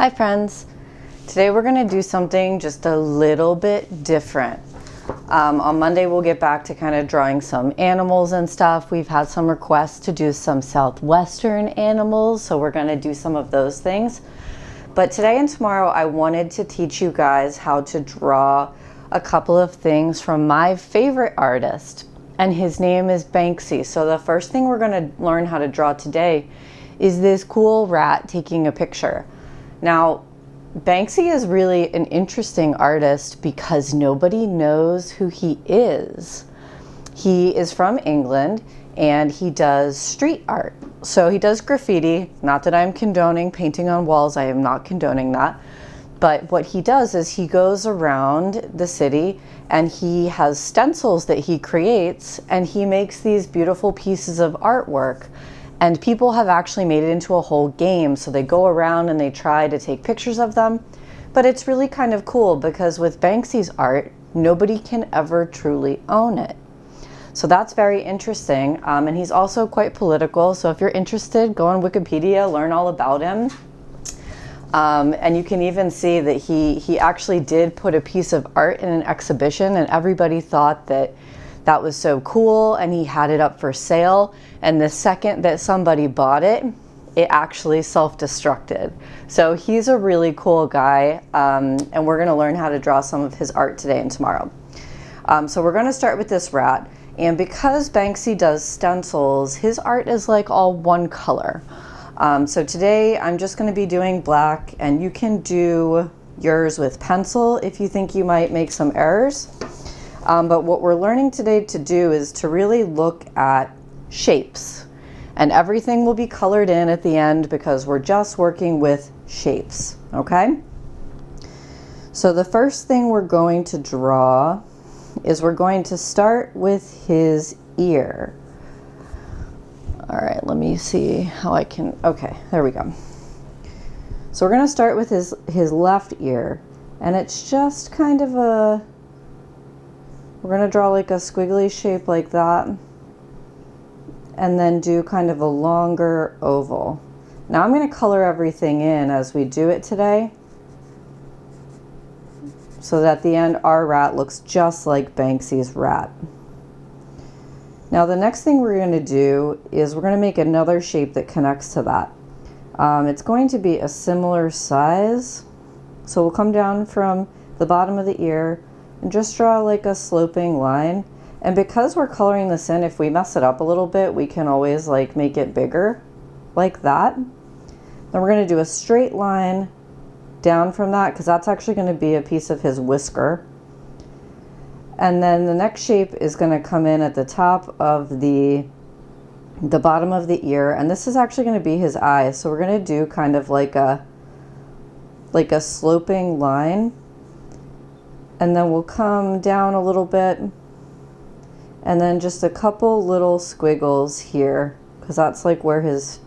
Hi friends, today we're going to do something just a little bit different. On Monday we'll get back to kind of drawing some animals and stuff. We've had some requests to do some southwestern animals, so we're going to do some of those things. But today and tomorrow I wanted to teach you guys how to draw a couple of things from my favorite artist, and his name is Banksy. So the first thing we're going to learn how to draw today is this cool rat taking a picture. Now, Banksy is really an interesting artist because nobody knows who he is. He is from England and he does street art. So he does graffiti. Not that I'm condoning painting on walls, I am not condoning that. But what he does is he goes around the city and he has stencils that he creates and he makes these beautiful pieces of artwork. And people have actually made it into a whole game. So they go around and they try to take pictures of them. But it's really kind of cool because with Banksy's art, nobody can ever truly own it. So that's very interesting. And he's also quite political. So if you're interested, go on Wikipedia, learn all about him. And you can even see that he actually did put a piece of art in an exhibition and everybody thought that that was so cool and he had it up for sale. And the second that somebody bought it, it actually self-destructed. So he's a really cool guy, and we're gonna learn how to draw some of his art today and tomorrow. So we're gonna start with this rat. And because Banksy does stencils, his art is like all one color. So today I'm just gonna be doing black, and you can do yours with pencil if you think you might make some errors. But what we're learning today to do is to really look at shapes, and everything will be colored in at the end because we're just working with shapes, okay? So the first thing we're going to draw is we're going to start with his ear. All right, let me see how I can, okay, there we go. So we're gonna start with his left ear, and it's just kind of we're going to draw like a squiggly shape like that and then do kind of a longer oval. Now I'm going to color everything in as we do it today so that at the end our rat looks just like Banksy's rat. Now the next thing we're going to do is we're going to make another shape that connects to that. It's going to be a similar size, so we'll come down from the bottom of the ear and just draw like a sloping line. And because we're coloring this in, if we mess it up a little bit, we can always like make it bigger like that. Then we're going to do a straight line down from that because that's actually going to be a piece of his whisker. And then the next shape is going to come in at the top of the bottom of the ear, and this is actually going to be his eyes. So we're going to do kind of like a sloping line. And then we'll come down a little bit and then just a couple little squiggles here because that's like where his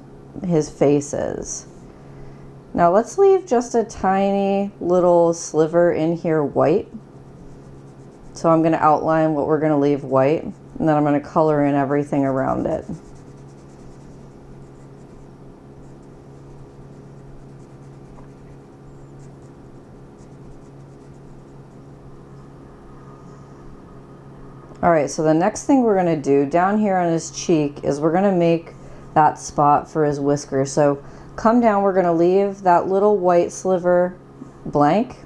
face is. Now let's leave just a tiny little sliver in here white. So I'm going to outline what we're going to leave white, and then I'm going to color in everything around it. All right, so the next thing we're gonna do down here on his cheek is we're gonna make that spot for his whisker. So come down, we're gonna leave that little white sliver blank,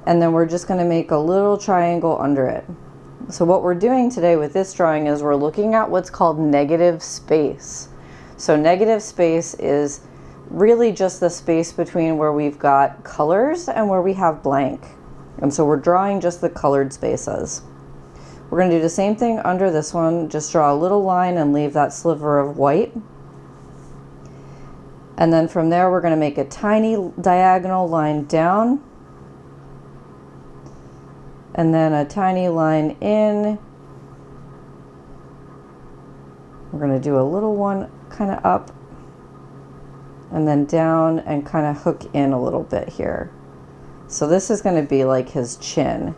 and then we're just gonna make a little triangle under it. So what we're doing today with this drawing is we're looking at what's called negative space. So negative space is really just the space between where we've got colors and where we have blank. And so we're drawing just the colored spaces. We're going to do the same thing under this one, just draw a little line and leave that sliver of white. And then from there we're going to make a tiny diagonal line down. And then a tiny line in. We're going to do a little one kind of up and then down and kind of hook in a little bit here. So this is going to be like his chin.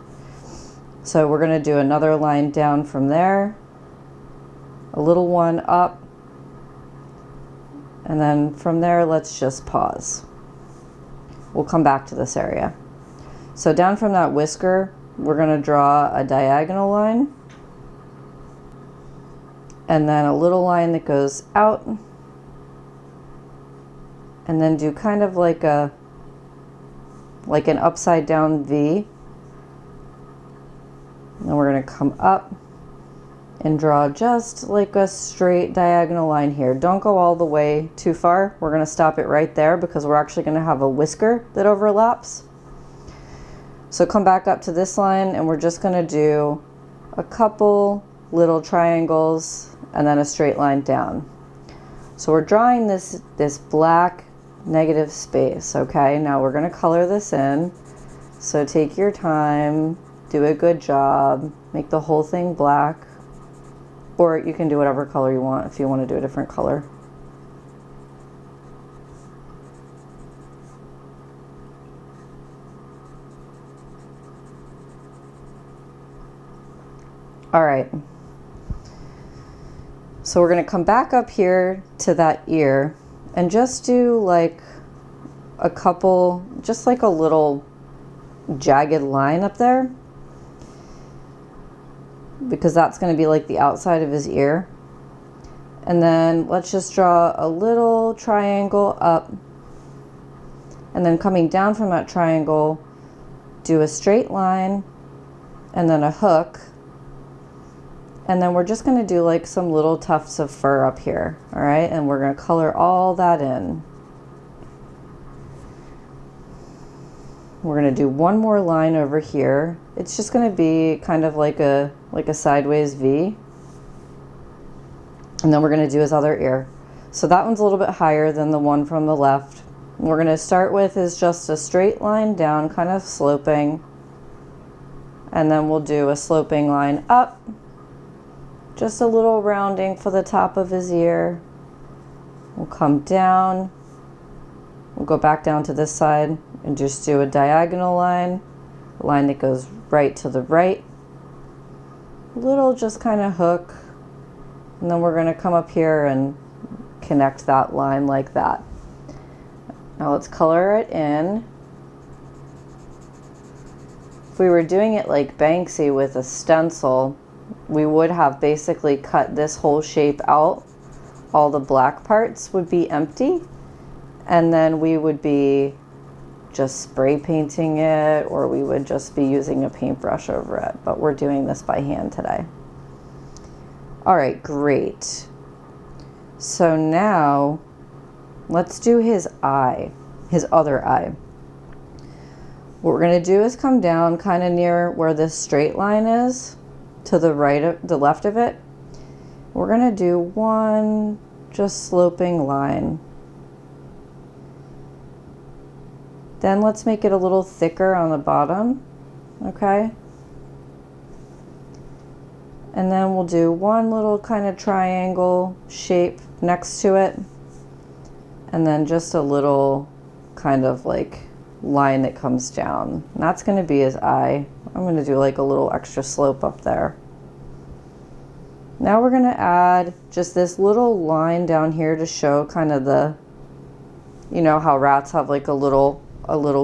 So we're going to do another line down from there, a little one up, and then from there let's just pause. we'll come back to this area. So down from that whisker, we're going to draw a diagonal line, and then a little line that goes out, and then do kind of like an upside down V. And then we're going to come up and draw just like a straight diagonal line here. Don't go all the way too far. We're going to stop it right there because we're actually going to have a whisker that overlaps. So come back up to this line, and we're just going to do a couple little triangles and then a straight line down. So we're drawing this black negative space, okay? Now we're going to color this in. So take your time, do a good job, make the whole thing black, or you can do whatever color you want if you want to do a different color. All right, so we're going to come back up here to that ear and just do like a couple, just like a little jagged line up there, because that's going to be like the outside of his ear. And then let's just draw a little triangle up, and then coming down from that triangle, do a straight line and then a hook. And then we're just going to do like some little tufts of fur up here, all right? And we're going to color all that in. We're going to do one more line over here. It's just going to be kind of like a sideways V. And then we're going to do his other ear. So that one's a little bit higher than the one from the left. What we're going to start with is just a straight line down, kind of sloping. And then we'll do a sloping line up. Just a little rounding for the top of his ear. We'll come down. We'll go back down to this side and just do a diagonal line, a line that goes right to the right. A little just kind of hook. And then we're going to come up here and connect that line like that. Now let's color it in. If we were doing it like Banksy with a stencil, we would have basically cut this whole shape out. All the black parts would be empty, and then we would be just spray painting it, or we would just be using a paintbrush over it, but we're doing this by hand today. All right, great. So now let's do his eye, his other eye. What we're going to do is come down kind of near where this straight line is, to the right of the left of it. We're going to do one just sloping line. Then let's make it a little thicker on the bottom, okay? And then we'll do one little kind of triangle shape next to it, and then just a little kind of like line that comes down. And that's going to be his eye. I'm going to do like a little extra slope up there. Now we're going to add just this little line down here to show kind of the, you know how rats have like a little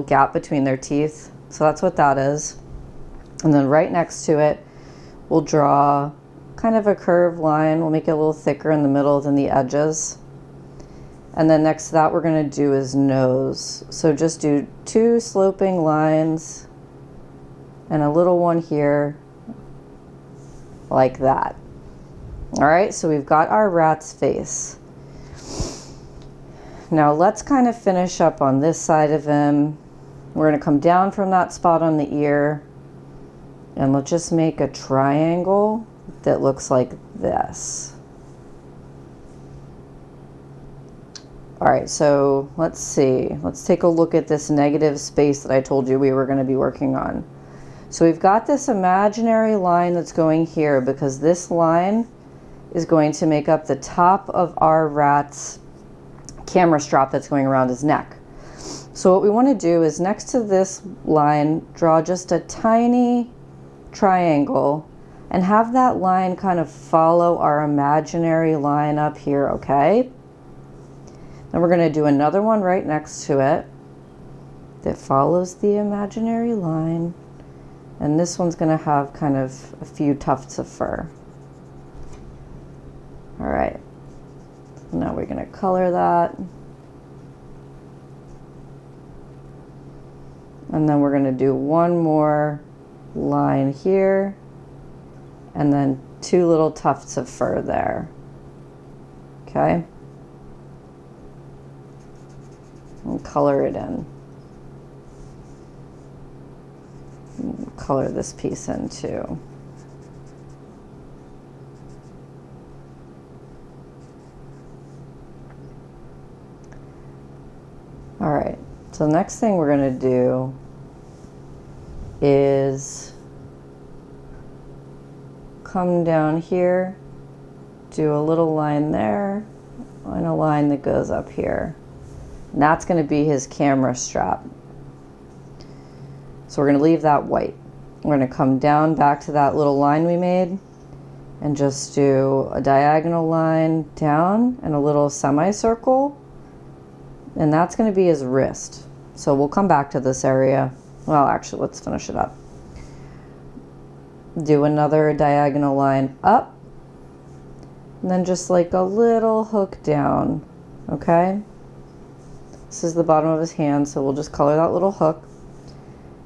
gap between their teeth. So that's what that is. And then right next to it, we'll draw kind of a curved line. We'll make it a little thicker in the middle than the edges. And then next to that, we're going to do his nose. So just do two sloping lines and a little one here, like that. All right, so we've got our rat's face. Now let's kind of finish up on this side of him. We're going to come down from that spot on the ear, and we'll just make a triangle that looks like this. All right, so let's see. Let's take a look at this negative space that I told you we were going to be working on. So we've got this imaginary line that's going here, because this line is going to make up the top of our rat's camera strap that's going around his neck. So what we want to do is next to this line, draw just a tiny triangle and have that line kind of follow our imaginary line up here, okay? Then we're going to do another one right next to it that follows the imaginary line. And this one's going to have kind of a few tufts of fur. All right, now we're going to color that. And then we're going to do one more line here, and then two little tufts of fur there. Okay? And color it in. Color this piece in too. All right, so the next thing we're going to do is come down here, do a little line there, and a line that goes up here. And that's going to be his camera strap. So we're going to leave that white. We're going to come down back to that little line we made and just do a diagonal line down and a little semicircle. And that's going to be his wrist. So we'll come back to this area. Well, actually, let's finish it up. Do another diagonal line up, and then just like a little hook down, okay? This is the bottom of his hand, so we'll just color that little hook.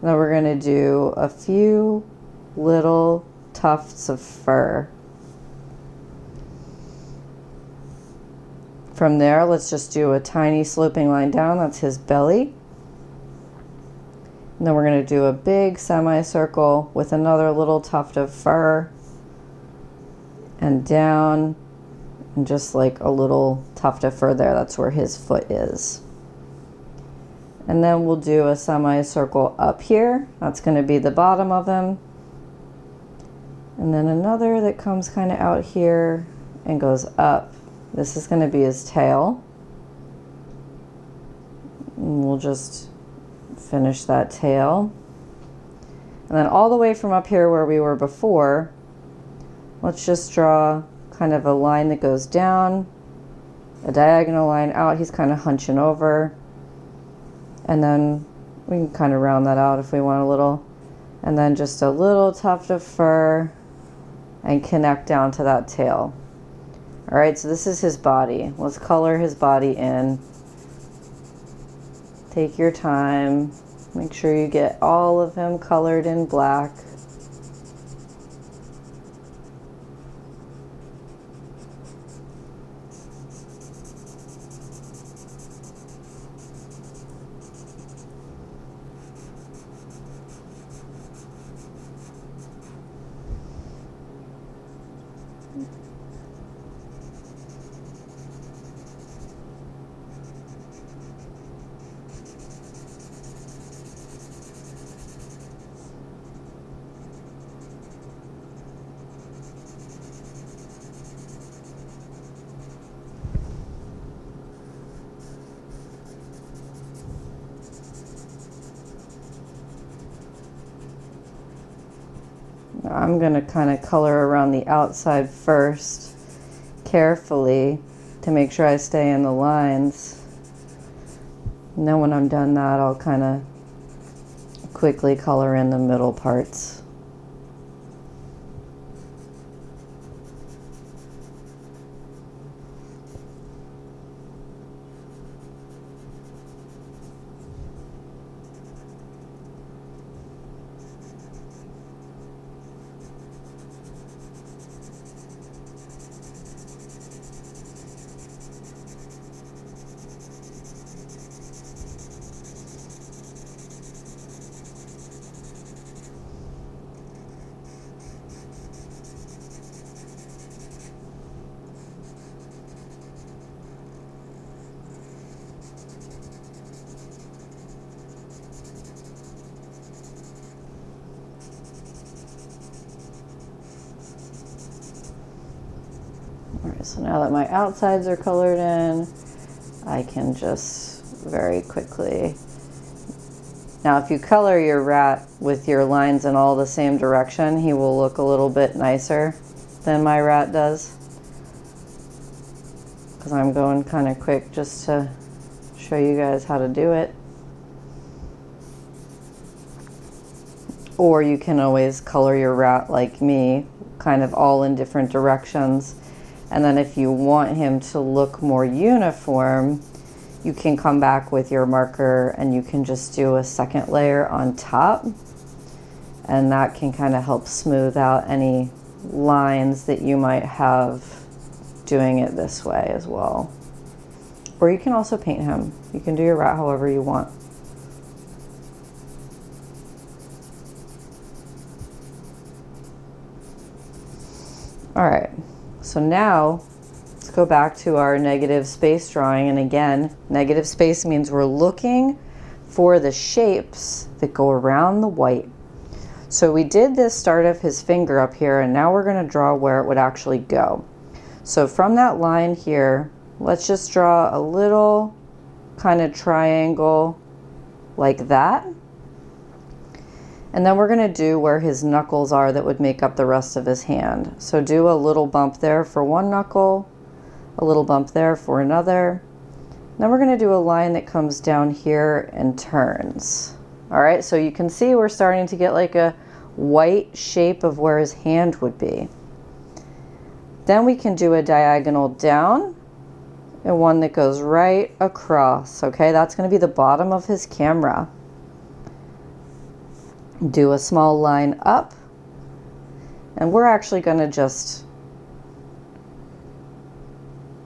And then we're going to do a few little tufts of fur. From there, let's just do a tiny sloping line down. That's his belly. And then we're going to do a big semicircle with another little tuft of fur, and down, and just like a little tuft of fur there. That's where his foot is. And then we'll do a semicircle up here. That's going to be the bottom of him. And then another that comes kind of out here and goes up. This is going to be his tail. And we'll just finish that tail. And then all the way from up here where we were before, let's just draw kind of a line that goes down, a diagonal line out. He's kind of hunching over. And then we can kind of round that out if we want a little. And then just a little tuft of fur and connect down to that tail. All right, so this is his body. Let's color his body in. Take your time. Make sure you get all of him colored in black. I'm going to kind of color around the outside first, carefully, to make sure I stay in the lines. And then when I'm done that, I'll kind of quickly color in the middle parts. Alright, so now that my outsides are colored in, I can just very quickly. Now if you color your rat with your lines in all the same direction, he will look a little bit nicer than my rat does. Because I'm going kind of quick just to show you guys how to do it. Or you can always color your rat like me, kind of all in different directions. And then if you want him to look more uniform, you can come back with your marker and you can just do a second layer on top. And that can kind of help smooth out any lines that you might have doing it this way as well. Or you can also paint him. You can do your rat however you want. All right, so now let's go back to our negative space drawing. And again, negative space means we're looking for the shapes that go around the white. So we did this start of his finger up here, and now we're going to draw where it would actually go. So from that line here, let's just draw a little kind of triangle like that. And then we're going to do where his knuckles are that would make up the rest of his hand. So do a little bump there for one knuckle, a little bump there for another. Then we're going to do a line that comes down here and turns. All right, so you can see we're starting to get like a white shape of where his hand would be. Then we can do a diagonal down and one that goes right across. Okay, that's going to be the bottom of his camera. Do a small line up, and we're actually going to just,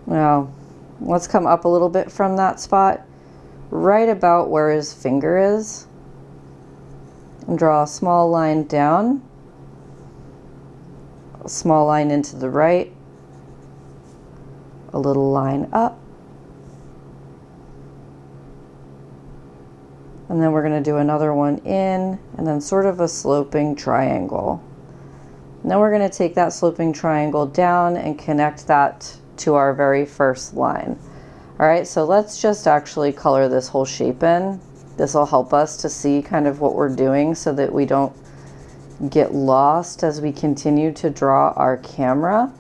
well, let's come up a little bit from that spot, right about where his finger is, and draw a small line down, a small line into the right, a little line up, and then we're going to do another one in, and then sort of a sloping triangle. And then we're going to take that sloping triangle down and connect that to our very first line. All right, so let's just actually color this whole shape in. This will help us to see kind of what we're doing so that we don't get lost as we continue to draw our camera.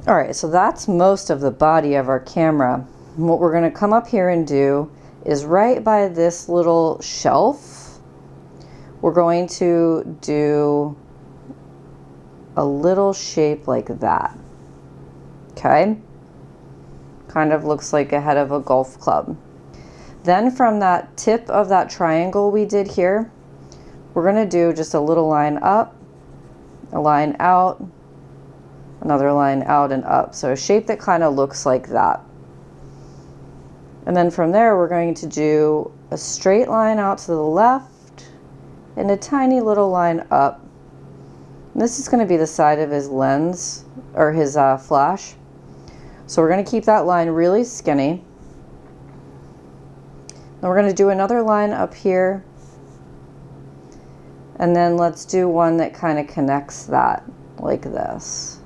All right, so that's most of the body of our camera. And what we're going to come up here and do is right by this little shelf, we're going to do a little shape like that. Okay? Kind of looks like a head of a golf club. Then from that tip of that triangle we did here, we're going to do just a little line up, a line out, another line out and up. So a shape that kind of looks like that. And then from there, we're going to do a straight line out to the left and a tiny little line up. And this is going to be the side of his lens or his flash. So we're going to keep that line really skinny. Then we're going to do another line up here. And then let's do one that kind of connects that like this.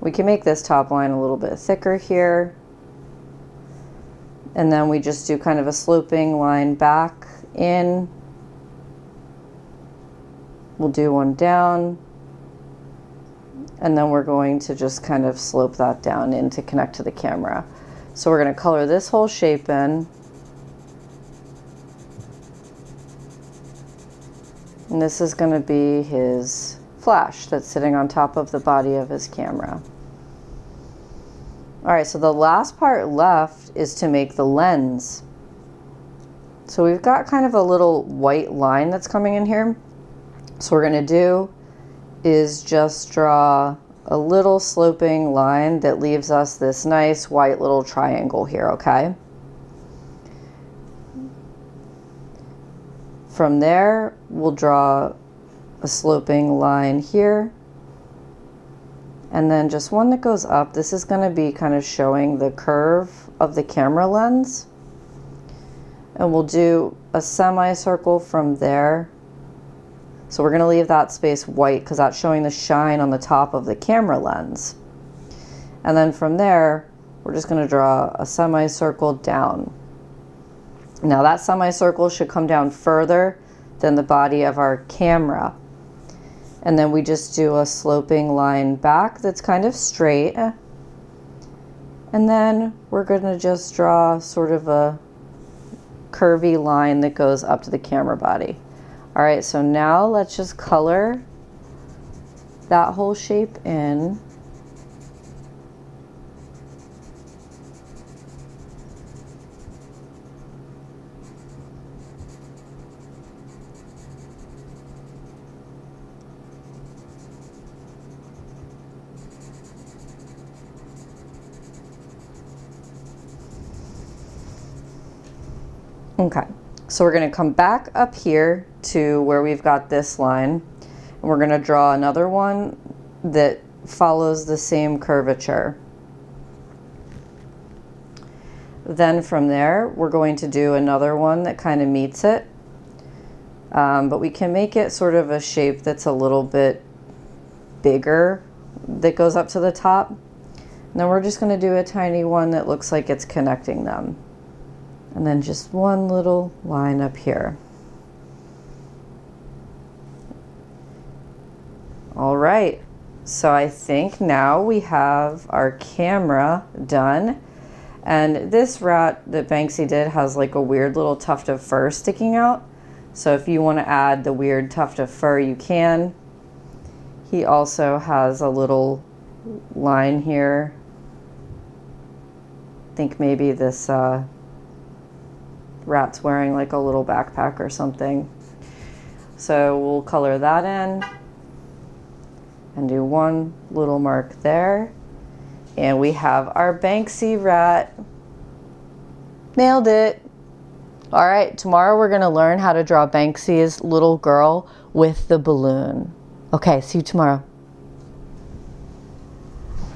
We can make this top line a little bit thicker here. And then we just do kind of a sloping line back in. We'll do one down. And then we're going to just kind of slope that down in to connect to the camera. So we're going to color this whole shape in. And this is going to be his flash that's sitting on top of the body of his camera. All right, so the last part left is to make the lens. So we've got kind of a little white line that's coming in here. So what we're going to do is just draw a little sloping line that leaves us this nice white little triangle here, okay? From there, we'll draw a sloping line here, and then just one that goes up. This is going to be kind of showing the curve of the camera lens, and we'll do a semicircle from there So we're going to leave that space white because that's showing the shine on the top of the camera lens. And then from there, we're just going to draw a semicircle down. Now that semicircle should come down further than the body of our camera. And then we just do a sloping line back that's kind of straight. And then we're going to just draw sort of a curvy line that goes up to the camera body. All right, so now let's just color that whole shape in. Okay, so we're going to come back up here to where we've got this line, and we're going to draw another one that follows the same curvature. Then from there, we're going to do another one that kind of meets it, but we can make it sort of a shape that's a little bit bigger that goes up to the top. And then we're just going to do a tiny one that looks like it's connecting them. And then just one little line up here. All right, so I think now we have our camera done. And this rat that Banksy did has like a weird little tuft of fur sticking out. So if you want to add the weird tuft of fur, you can. He also has a little line here. I think maybe this rat's wearing like a little backpack or something. So we'll color that in and do one little mark there. And we have our Banksy rat. Nailed it. All right, tomorrow we're going to learn how to draw Banksy's little girl with the balloon. Okay, see you tomorrow.